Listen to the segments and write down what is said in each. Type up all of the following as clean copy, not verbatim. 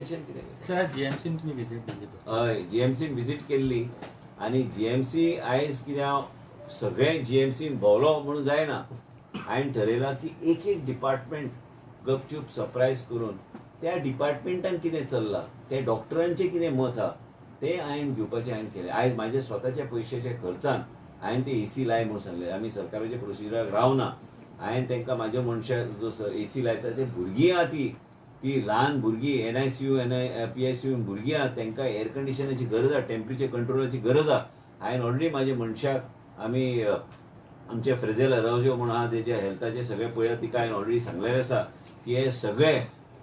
GMC तुम्ही visit केली? हय, जीएमसीन विजीट केल्ली आनी जीएमसी आयज कित्याक सगळे जीएमसीन भोवलो म्हणून जायना. हांवें ठरयलां की एक एक डिपार्टमेंट गपचूप सरप्रायज करून त्या डिपार्टमेंटान कितें चल्लां, ते डॉक्टरांचें कितें मत आहा तें हांवें घेवपाचें हांवें केलें. आयज म्हाज्या स्वताच्या पयशाच्या खर्चान हांवें ते एसी लाय म्हणून सांगलें. आमी सरकाराच्या प्रोसिजराक रावना. हांवें तांकां म्हाज्या मनशाक जो एसी लायता ते भुरगीं आहा ती ल्हान भुरगीं NICU PICU भुरगीं आहा तांकां एअर कंडिशनाची गरज आहा, टेम्परेचर कंट्रोलाची गरज आहा. हांवें ऑलरेडी म्हाज्या मनशाक आमी आमचे फ्रेझेल अरावजो म्हणून आहा तेच्या हेल्थाचे सगळे पळयात तिका हांवें ऑलरेडी सांगलेलें आसा की हे सगळे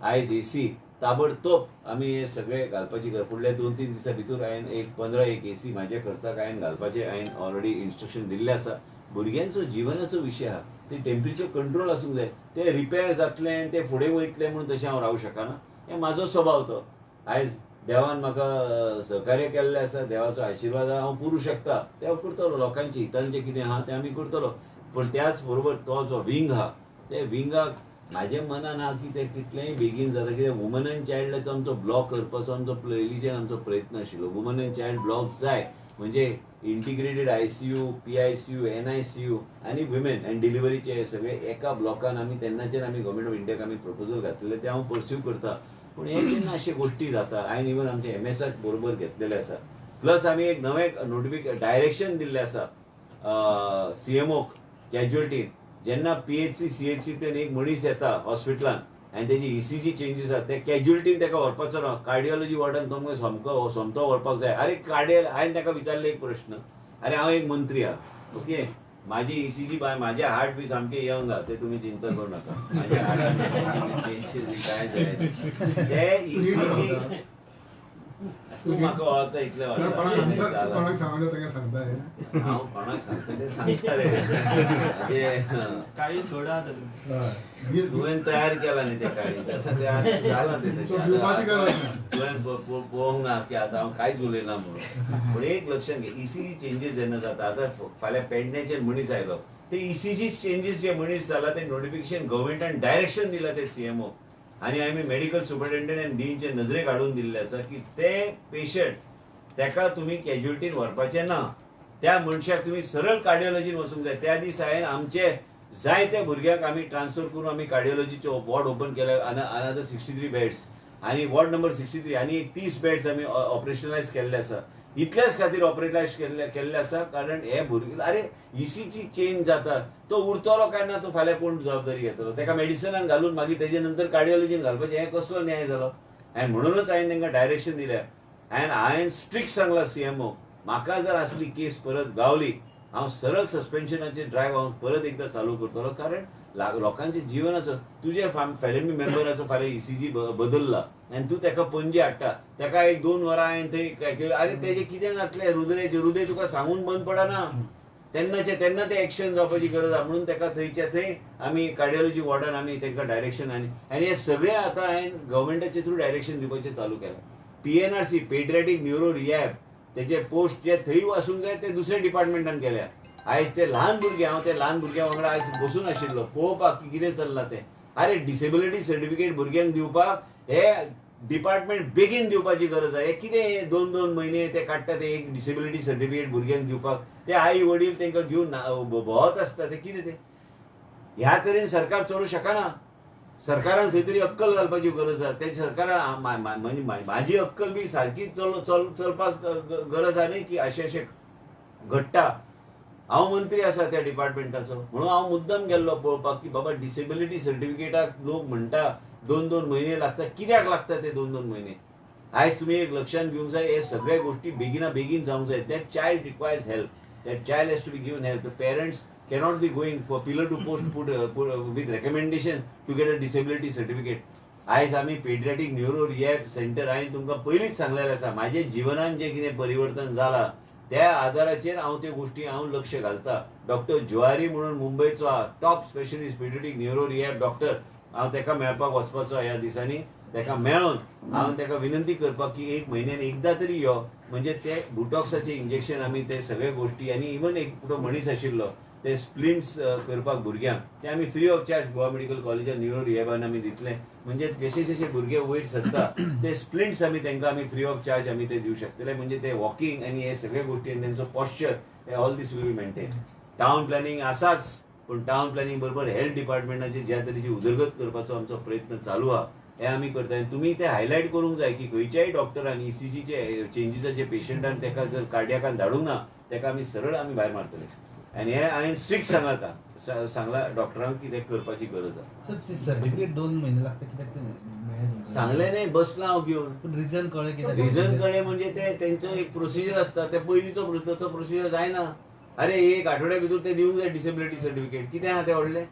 आयज एसी ताबडतोब आमी हे सगळे घालपाची गरज. फुडल्या 2-3 दिसां भितर हांवें एक 15 एसी म्हाज्या खर्चाक हांवें घालपाचें हांवें ऑलरेडी इन्स्ट्रक्शन दिल्लें आसा. भुरग्यांचो जिवनाचो विशय आहा, ते टेम्परेचर कंट्रोल आसूंक जाय. ते रिपेअर जातलें ते फुडें वयतलें म्हणून तशें हांव रावूंक शकना. हे म्हाजो स्वभाव तो. आयज देवान म्हाका सहकार्य केल्लें आसा, देवाचो आशिर्वाद हांव पुरू शकता ते हांव करतलो. लोकांच्या हितान जें कितें आहा तें आमी करतलो. पण त्याच बरोबर तो जो विंग आहा ते विंगाक म्हाज्या मनान आहा की ते कितलेंय बेगीन जाता. कित्याक वुमन एंड चायल्डाचो आमचो ब्लॉक करपाचो आमचो पयलींच्यान आमचो प्रयत्न आशिल्लो. वुमन एंड चायल्ड ब्लॉक जाय म्हणजे इंटिग्रेटेड ICU, PICU, NICU आनी विमेन एंड डिलिव्हरीचे सगळे एका ब्लॉकान आमी तेन्नाच्यान आमी गव्हर्मेंट ऑफ इंडियाक आमी प्रपोजल घातलेले ते हांव परस्यू करता. पूण हे जेन्ना अशे गोश्टी जाता हांवें इवन आमच्या MSक बरोबर घेतलेले आसा. प्लस आमी एक नवें डायरेक्शन दिल्लें आसा CMOक कॅज्युअलिटीन. जेन्ना PHC CHCतल्यान एक मनीस येता हॉस्पिटलान आनी तेजी ECG चेंजीस आसा ते कॅज्युअलिटीन ताका व्हरपाचो ना. कार्डिओलॉजी वॉर्डान तो सोमतो व्हरपाक जाय. अरे हांवें ताका विचारले एक प्रश्न, अरे हांव एक मंत्री आहा, ओके, म्हाजी ECG म्हाजे हार्ट बी सामके यंग आहा, ते तुमी चिंता करूं नाका. म्हाज्या हार्टान चेंजीस काय जाय ते ECG तूं म्हाका वळखता इतलें हांव कोणाक सांगता ते सांगता काही सोडा तुवें तयार केला न्ही ते काळी जालां ते तुवें पळोवंक ना की आतां हांव कांयच उलयना म्हणून. पूण एक लक्षात घे, ECG चेंजीस जेन्ना जाता, आतां फाल्यां पेडण्याचेर मनीस आयलो ते ECG चेंजीस जे मनीस जाला ते नोटिफिकेशन गव्हर्मेंटान डायरेक्शन दिला ते CMO आनी आमी मेडिकल सुपरिटेंडंट आनी डीनचे नजरेक हाडून दिल्ले आसा की ते पेशंट ताका तुमी कॅज्युअलिटीन व्हरपाचें ना. त्या मनशाक तुमी सरळ कार्डिओलॉजीन वचूंक जाय. त्या दिसा हांवें आमचे जायत्या भुरग्यांक आमी ट्रान्सफर करून आमी कार्डिओलॉजीचो वॉर्ड ओपन केला. अनदर 63 बेड्स आनी वॉर्ड नंबर 63 आनी 30 बेड्स आमी ऑपरेशनलायज केल्ले आसा. इतल्याच खातीर ऑपरेशनलायज केल्ले आसा कारण हे भुरगे अरे ECG चेंज जाता, तो उरतलो काय ना, तो फाल्यां कोण जबाबदारी घेतलो, ताका मेडिसिनान घालून मागीर तेजे नंतर कार्डिओलॉजीन घालपाचें, हे कसलो न्याय जालो. आनी म्हणूनच हांवें तांकां डायरेक्शन दिलें. आनी हांवें स्ट्रिक्ट सांगलां CMO म्हाका जर असली केस परत गावली हांव सरळ सस्पेन्शनाचे ड्रायव्ह हांव परत एकदां चालू करतलो. कारण लोकांच्या जिवनाचो तुजे फॅमिली मेंबराचो फाल्यां ECG बदलला आनी तूं ताका पणजे हाडटा, ताका 1-2 वरां हांवें थंय काय केलें. अरे तेजें कितें जातलें, हृदय तुका सांगून बंद पडना. तेन्ना ते एक्शन जावपाची गरज आहा. म्हणून ताका थंयच्या थंय आमी कार्डिओलॉजी वॉर्डान आमी तांकां डायरेक्शन आनी हे सगळें आतां हांवें गव्हर्मेंटाचे थ्रू डायरेक्शन दिवपाचें चालू केलां. PNRC पेडियाट्रीक न्यूरो रिहॅब तेजे पोस्ट जे थंय आसूंक जाय ते दुसऱ्या डिपार्टमेंटान केल्या. आयज ते ल्हान भुरगे, हांव ते ल्हान भुरग्यां वांगडा आयज बसून आशिल्लो पळोवपाक की कितें चल्लां तें. अरे डिसेबिलिटी सर्टिफिकेट भुरग्यांक दिवपाक हे डिपार्टमेंट बेगीन दिवपाची गरज आहा. हे कितें 2-2 म्हयने ते काडटा ते एक डिसेबिलिटी सर्टिफिकेट भुरग्यांक दिवपाक. ते आई वडील तांकां घेवन भोंवत आसता, ते कितें ते ह्या तरेन सरकार चलूं शकना. सरकारान खंय तरी अक्कल घालपाची गरज आहा. ते सरकारान म्हणजे म्हाजी अक्कल बी सारकी चलपाक गरज आहा न्ही की अशें घडटा. हांव मंत्री आसा त्या डिपार्टमेंटाचो म्हणून हांव मुद्दम गेल्लो पळोवपाक की बाबा डिसेबिलिटी सर्टिफिकेटाक लोक म्हणटा 2-2 म्हयने लागता. कित्याक लागता ते 2-2 म्हयने? आयज तुमी एक लक्षात घेवंक जाय, हे सगळे गोष्टी बेगीन जावंक जाय. That child requires help, that child has to be given help. The parents cannot be going for pillar to post put with recommendation to get a disability certificate. आयज आमी पेडियाट्रीक न्यूरो रिहॅब सेंटर हांवें तुमकां पयलींच सांगलेलें आसा. म्हाजे जिवनान जें कितें परिवर्तन जालां त्या आदाराचेर हांव त्यो गोश्टी लक्ष घालता. डॉक्टर जुवारी म्हणून मुंबयचो आहा, top specialist paediatric neuro rehab doctor. हांव ताका मेळपाक वचपाचो ह्या दिसांनी. ताका मेळोन हांव ताका विनंती करपाक की 1 म्हयन्यान एकदां तरी यो, म्हणजे ते बुटॉक्साचें इंजेक्शन आमी ते सगळे गोश्टी. आनी इवन एक मनीस आशिल्लो ते स्प्लिंट्स करपाक भुरग्यांक ते आमी free of charge Goa medical कॉलेजान न्यूरो रिहॅबान आमी दितले. म्हणजे जशे जशे भुरगे वयर सरता ते स्प्लिंट्स आमी तांकां आमी फ्री ऑफ चार्ज आमी ते दिवंक शकतले. म्हणजे ते वॉकिंग आनी हे सगळे गोष्टी आनी तेंचो posture all these will be maintain. टावन प्लॅनिंग आसाच, पण टावन प्लॅनिंग बरोबर हेल्थ डिपार्टमेंटाचे ज्या तरेची उदरगत करपाचो आमचो प्रयत्न चालू आहा हे आमी करता. तुमी ते हायलायट करूंक जाय की खंयच्याय डॉक्टरान ECGचे चेंजीसाचे पेशंटान ताका जर कार्डियाकान धाडूंक ना ताका आमी सरळ आमी भायर मारतले. आनी हे हांवें स्ट्रिक्ट सांगला डॉक्टरांक की ते करपाची गरज आहा. सर ती सर्टिफिकेट 2 महिने लागता कित्याक ते मेळ्ळें सांगलें न्ही, बसला हांव घेवन. पण रिजन कळ्ळें कित्याक? रिजन कळ्ळें म्हणजे ते तेंचो एक प्रोसिजर आसता, ते पयलींचो प्रोसिजर जायना. अरे एक आठवड्या भितर ते दिवंक जाय डिसेबिलिटी सर्टिफिकेट. कितें आहा ते व्हडलें?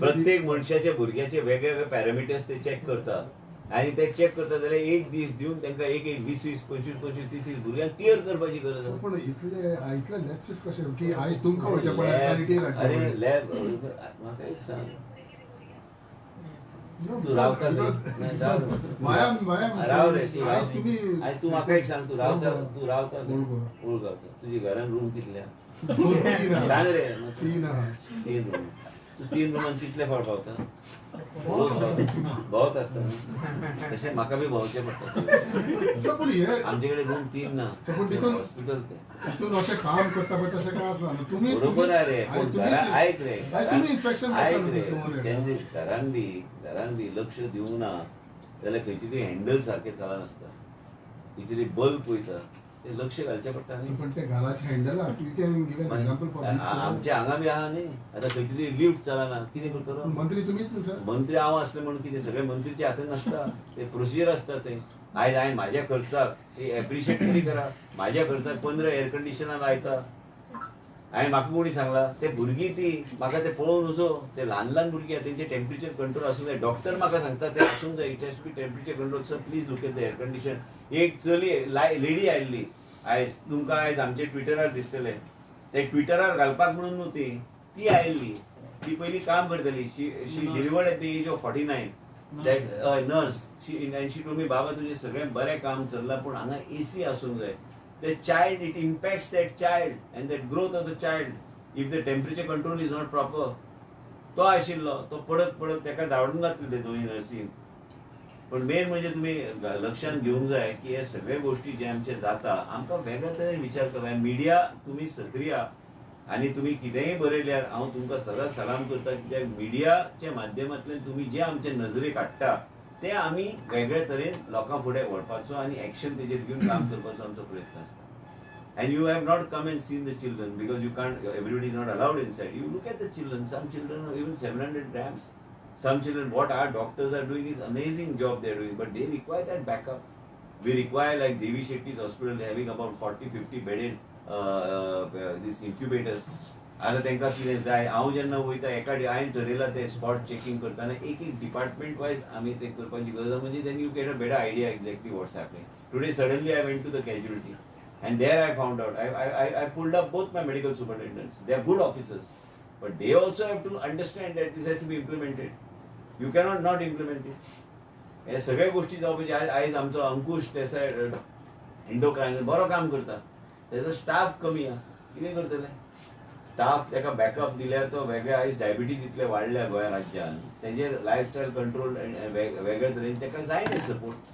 प्रत्येक मनशाचे भुरग्याचे वेगवेगळे पॅरामिटर्स ते चॅक करता आणि ते चॅक करता जाल्यार एक दीस दिवन तांकां एक 20, 25, 30 भुरग्यांक क्लियर करपाची गरज आसा. पण इतले लॅप्सेस कशे की आयज तुमकां वयचें पडलें? अरे लॅब म्हाका एक सांग, तू रावता राव रे, तू म्हाका एक सांग, तू रावता ओळगावता, तुजी घरान रूम कितल्या? सांग रे. 3 रूम. तू 3 रूमान कितले फावट पावता? भोंवत आसता तशें म्हाका बी भोंवचें पडटा. आमचे कडेन रूम 3 ना. हॉस्पिटल ते काम करता पळय तशें कांय आसना. तुम्ही बरोबर आहे रे. ऐक रे, तेंचे घरान बी लक्ष दिवंक ना जाल्यार खंयची तरी हँडल सारकें चलनासता, खंयची तरी बल्ब वयता, ते लक्ष घालचें पडटा न्ही. पण ते घराचे हँडल आमच्या हांगा बी आहा न्ही. आतां खंयची तरी लिफ्ट चलना, कितें करतलो? मंत्री तुमीच न्ही सर? मंत्री हांव आसले म्हणून कितें सगळे मंत्रीच्या हातान नासता. ते प्रोसिजर आसता. ते आयज हांवें म्हाज्या खर्चाक ते एप्रिशिएट तरी करा. म्हाज्या खर्चाक 15 एअर कंडिशनर लायता. हांवें म्हाका कोणी सांगला ते भुरगीं ती म्हाका ते पळोवन वचो, ते ल्हान भुरगीं आहा तेंचे टेम्परेचर कंट्रोल आसूंक जाय. डॉक्टर म्हाका सांगता ते आसूंक जाय. It has to be temperature control. Sir please look at the air condition. एक चली लेडी आयिल्ली आयज, तुमकां आयज आमचे ट्विटरार दिसतले. ते ट्विटरार घालपाक म्हणून न्हू ती आयिल्ली. ती पयलीं काम करताली. She delivered at the age of 49. That nurse she told me, बाबा तुजें सगळें बरें काम चल्लां पण हांगा AC आसूंक जाय. The child, it impacts that child and that growth of the child if the temperature control is not proper. तो आशिल्लो, तो पडत ताका धांवून घातले ते दोन्ही नर्सीन. पण मेन म्हणजे तुम्ही लक्षात घेवंक जाय की हे सगळे गोष्टी जे आमचे जाता आमकां वेगळ्या तरेन विचार करता. मिडिया तुम्ही सक्रीय आणि तुम्ही कितेंय बरयल्यार हांव तुमकां सदांच सलाम करता, कित्याक मिडियाच्या माध्यमांतल्यान तुम्ही जे आमचे नजरेक हाडटा ते आमी वेगळ्या तरेन लोकां फुडें व्हरपाचो आनी एक्शन तेजेर घेवन काम करपाचो आमचो प्रयत्न आसता. And you have not come and seen the children because you can't, everybody is not allowed inside. You look at the children, some children are even 700 grams. Some children, what our doctors are doing is amazing job they are doing, but they require that backup. We require, like Devi Shetty's hospital having about 40-50 bedded these incubators. आता तांकां कितें जाय, हांव जेन्ना वयता एका हांवें ठरयलां ते स्पॉट चेकिंग करताना एक डिपार्टमेंट वायज आमी ते करपाची गरज आसा. म्हणजे then you get a better idea exactly what's happening. Today suddenly I went to the casualty and there I found out, I pulled up both my medical superintendents. They are good officers, but they also have to understand that this has to be implemented. You cannot not implement it. हे सगळ्या गोष्टी जावपाचे. आयज आमचो अंकुश देसाय एंडोक्रायनल बरो काम करता, तेजो स्टाफ कमी आहा, कितें करतले? स्टाफ ताका बॅकअप दिल्यार तो वेगळे. आयज डायबिटीज इतले वाडल्या गोंया राज्यान, तेजेर लायफस्टायल कंट्रोल वेगळ्या तरेन ताका जाय न्ही सपोर्ट.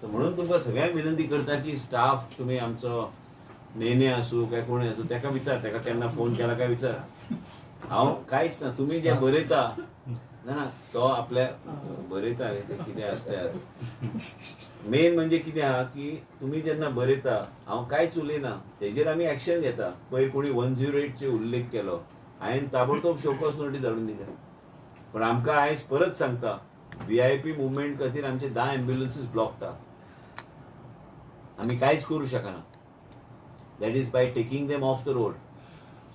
म्हणून तुमकां सगळ्यांक विनंती करता की स्टाफ तुम्ही आमचो नेने आसूं काय कोणूय आसूं ताका विचार, ताका केन्ना फोन केला काय विचार. हांव कांयच ना. तुमी जे बरयता ना तो आपल्या बरयता रे, ते कितें आसता मेन म्हणजे कितें आहा की तुमी जेन्ना बरयता हांव कांयच उलयना, तेजेर आमी एक्शन घेता. पयर कोणी 108 उल्लेख केलो, हांवें ताबडतोब शोकॉस नोटीस धाडून दिल्या. पण आमकां आयज परत सांगता VIP मुवमेंट खातीर आमचे 10 एम्ब्युलन्सीस ब्लॉक्ड आहा. आमी कांयच करूं शकना. That is by taking them of the road.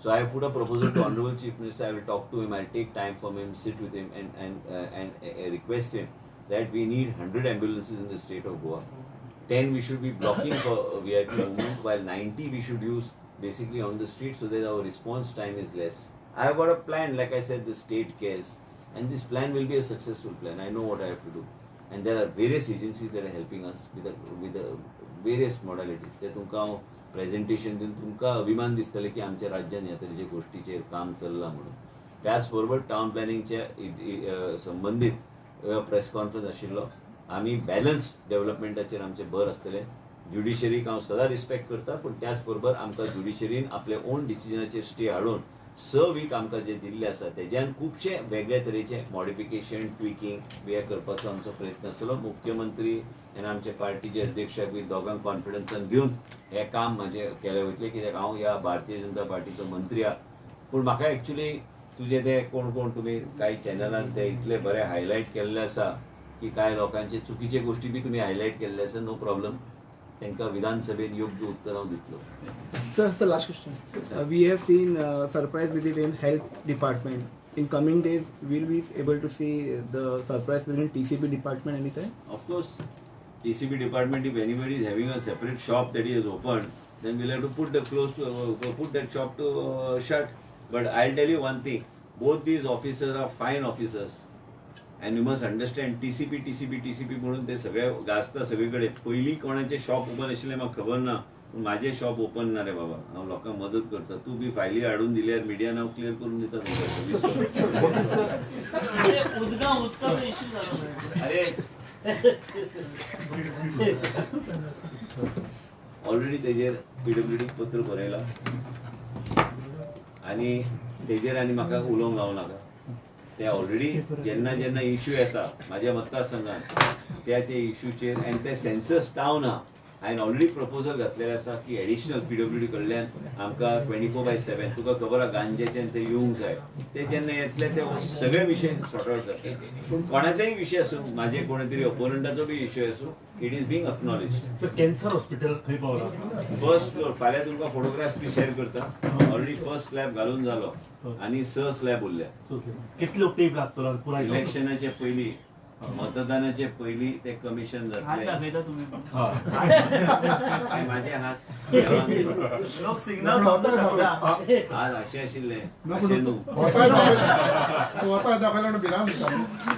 So I have put a proposal to Honorable Chief Minister. I will talk to him. I'll take time from him, sit with him, and request him that we need 100 ambulances in the state of Goa. 10 we should be blocking for VIP movement, while 90 we should use basically on the street so that our response time is less. I have got a plan, like I said, the state cares, and this plan will be a successful plan. I know what I have to do, and there are various agencies that are helping us with the various modalities. They तुमकां presentation दिवन तुमकां अभिमान दिसतले की आमच्या राज्यान ह्या तरेचे गोष्टीचेर काम चल्लां म्हणून. त्याच बरोबर टावन प्लॅनिंगच्या संबंधीत प्रेस कॉन्फरन्स आशिल्लो. आमी बॅलन्स डेव्हलपमेंटाचेर आमचे भर आसतले. ज्युडिशरीक हांव सदां रिस्पेक्ट करता, पूण त्याच बरोबर आमकां ज्युडिशरीन आपले ओन डिसिजनाचेर स्टे हाडून 6 वीक आमकां जे दिल्ले आसा तेज्यान खुबशे वेगळे तरेचे मॉडिफिकेशन ट्विकिंग हे करपाचो आमचो प्रयत्न आसतलो. मुख्यमंत्री आनी आमचे पार्टीचे अध्यक्षाक बी दोगांक कॉन्फिडन्सान घेवन हे काम म्हाजे केले वयतले, कित्याक हांव ह्या भारतीय जनता पार्टीचो मंत्री आहा. पूण म्हाका एक्चुली तुजे ते कोण कोण तुमी कांय चॅनलान ते इतले बरे हायलायट केल्ले आसा की कांय लोकांचे चुकीचे गोष्टी बी तुमी हायलायट केल्ले आसा. नो प्रॉब्लम, तांकां विधानसभेत योग्य उत्तर हांव दितलो. Sir, last question. We have seen surprise visit in health department. In coming days, will we be able to see the surprise visit in TCB department anytime? Of course, TCB department, if anybody is having a separate shop that he has opened, then we'll have to put that shop to shut. But I'll tell you one thing, both these officers are fine officers. And you must understand, TCP म्हणून ते सगळे गाजता सगळीकडे. पयलीं कोणाचे shop open आशिल्ले म्हाका खबर ना, पूण म्हाजे शॉप ओपन ना रे बाबा. हांव लोकांक मदत करता. तूं बी फायली हाडून दिल्यार मिडियान हांव क्लियर करून दिता. अरे ऑलरेडी तेजेर PWD पत्र बरयलां आनी तेजेर आनी म्हाका उलोवंक लावं नाका. ते ऑलरेडी जेन्ना जेन्ना इश्यू येता म्हाज्या मतदारसंघात ते इश्यूचेर आनी ते सेन्सस टावन आहा. हांवें ऑलरेडी प्रपोजल घातलेले आसा की एडिशनल PWD कडल्यान आमकां 24/7 तुका खबर आहा गांजेचे ते येवंक जाय. ते जेन्ना येतले ते सगळे विशय सॉर्ट आउट जातले. पूण कोणाचोय विशय आसूं, म्हाजे कोणी तरी ओपोनंटाचो बी इश्यू आसूं, it is being acknowledge. Cancer hospital खंय पावला? First floor. फाल्यां तुमकां फोटोग्राफ्स बी शेअर करता. ऑलरेडी फर्स्ट स्लॅब घालून जालो आनी 6 स्लॅब उरल्या. कितलो टेप लागतलो पुराय? इलेक्शनाचे पयलीं, मतदानाचे पयलीं ते कमिशन जातले. म्हाजे हात आज अशें आशिल्लें. वता दाखयला भिरांत दिता.